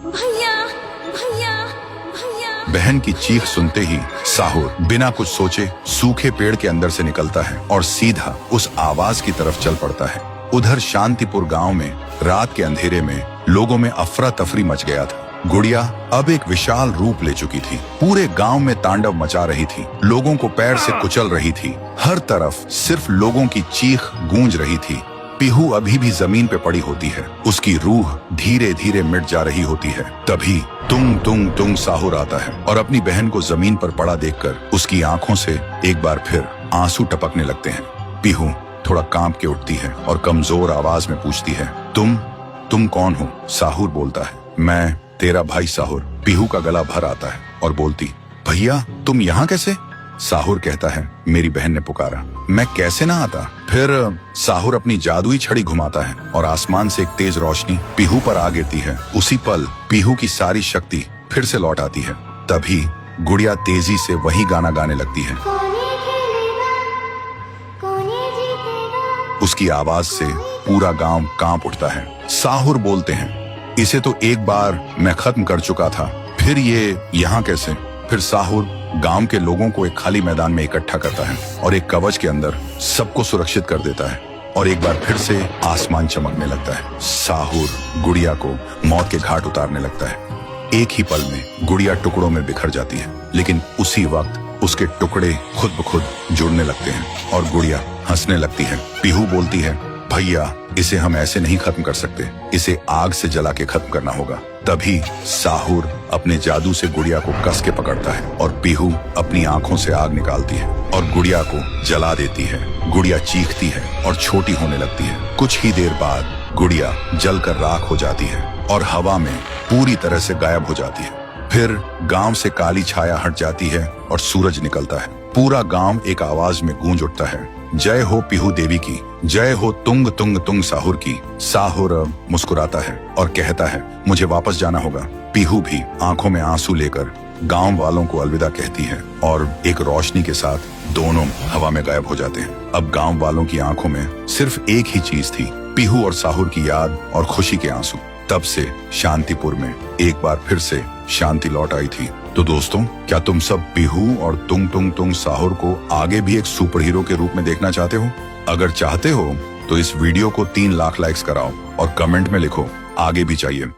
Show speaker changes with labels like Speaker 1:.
Speaker 1: भैया भैया भैया।
Speaker 2: बहन की चीख सुनते ही साहुर बिना कुछ सोचे सूखे पेड़ के अंदर से निकलता है और सीधा उस आवाज की तरफ चल पड़ता है। उधर शांतिपुर गांव में रात के अंधेरे में लोगों में अफरा तफरी मच गया था। गुड़िया अब एक विशाल रूप ले चुकी थी, पूरे गांव में तांडव मचा रही थी, लोगों को पैर से कुचल रही थी। हर तरफ सिर्फ लोगों की चीख गूंज रही थी। पीहू अभी भी जमीन पे पड़ी होती है, उसकी रूह धीरे धीरे मिट जा रही होती है। तभी तुंग तुंग तुंग साहुर आता है और अपनी बहन को जमीन पर पड़ा देखकर उसकी आंखों से एक बार फिर आंसू टपकने लगते हैं। पीहू थोड़ा कांप के उठती है और कमजोर आवाज में पूछती है, तुम कौन हो? साहुर बोलता है, मैं तेरा भाई साहुर। पीहू का गला भर आता है और बोलती, भैया तुम यहाँ कैसे? साहुर कहता है, मेरी बहन ने पुकारा, मैं कैसे ना आता। फिर साहुर अपनी जादुई छड़ी घुमाता है और आसमान से एक तेज रोशनी पीहू पर आ गिरती है। उसी पल पीहू की सारी शक्ति फिर से लौट आती है। तभी गुड़िया तेजी से वही गाना गाने लगती है। उसकी आवाज से पूरा गांव कांप उठता है। साहुर बोलते हैं, इसे तो एक बार मैं खत्म कर चुका था, फिर ये यहाँ कैसे? फिर साहुर गांव के लोगों को एक खाली मैदान में इकट्ठा करता है और एक कवच के अंदर सबको सुरक्षित कर देता है और एक बार फिर से आसमान चमकने लगता है। साहुर गुड़िया को मौत के घाट उतारने लगता है। एक ही पल में गुड़िया टुकड़ों में बिखर जाती है, लेकिन उसी वक्त उसके टुकड़े खुद ब खुद जुड़ने लगते हैं और गुड़िया हंसने लगती है। पीहू बोलती है, भैया इसे हम ऐसे नहीं खत्म कर सकते, इसे आग से जला के खत्म करना होगा। तभी साहुर अपने जादू से गुड़िया को कस के पकड़ता है और पीहू अपनी आंखों से आग निकालती है और गुड़िया को जला देती है। गुड़िया चीखती है और छोटी होने लगती है। कुछ ही देर बाद गुड़िया जलकर राख हो जाती है और हवा में पूरी तरह से गायब हो जाती है। फिर गांव से काली छाया हट जाती है और सूरज निकलता है। पूरा गांव एक आवाज में गूंज उठता है, जय हो पीहू देवी की, जय हो तुंग तुंग तुंग साहुर की। साहुर मुस्कुराता है और कहता है, मुझे वापस जाना होगा। पीहू भी आंखों में आंसू लेकर गांव वालों को अलविदा कहती है और एक रोशनी के साथ दोनों हवा में गायब हो जाते हैं। अब गांव वालों की आंखों में सिर्फ एक ही चीज थी, पीहू और साहुर की याद और खुशी के आंसू। तब से शांतिपुर में एक बार फिर से शांति लौट आई थी। तो दोस्तों, क्या तुम सब पीहू और तुंग तुंग तुंग साहुर को आगे भी एक सुपर हीरो के रूप में देखना चाहते हो? अगर चाहते हो तो इस वीडियो को 3 लाख लाइक्स कराओ और कमेंट में लिखो, आगे भी चाहिए।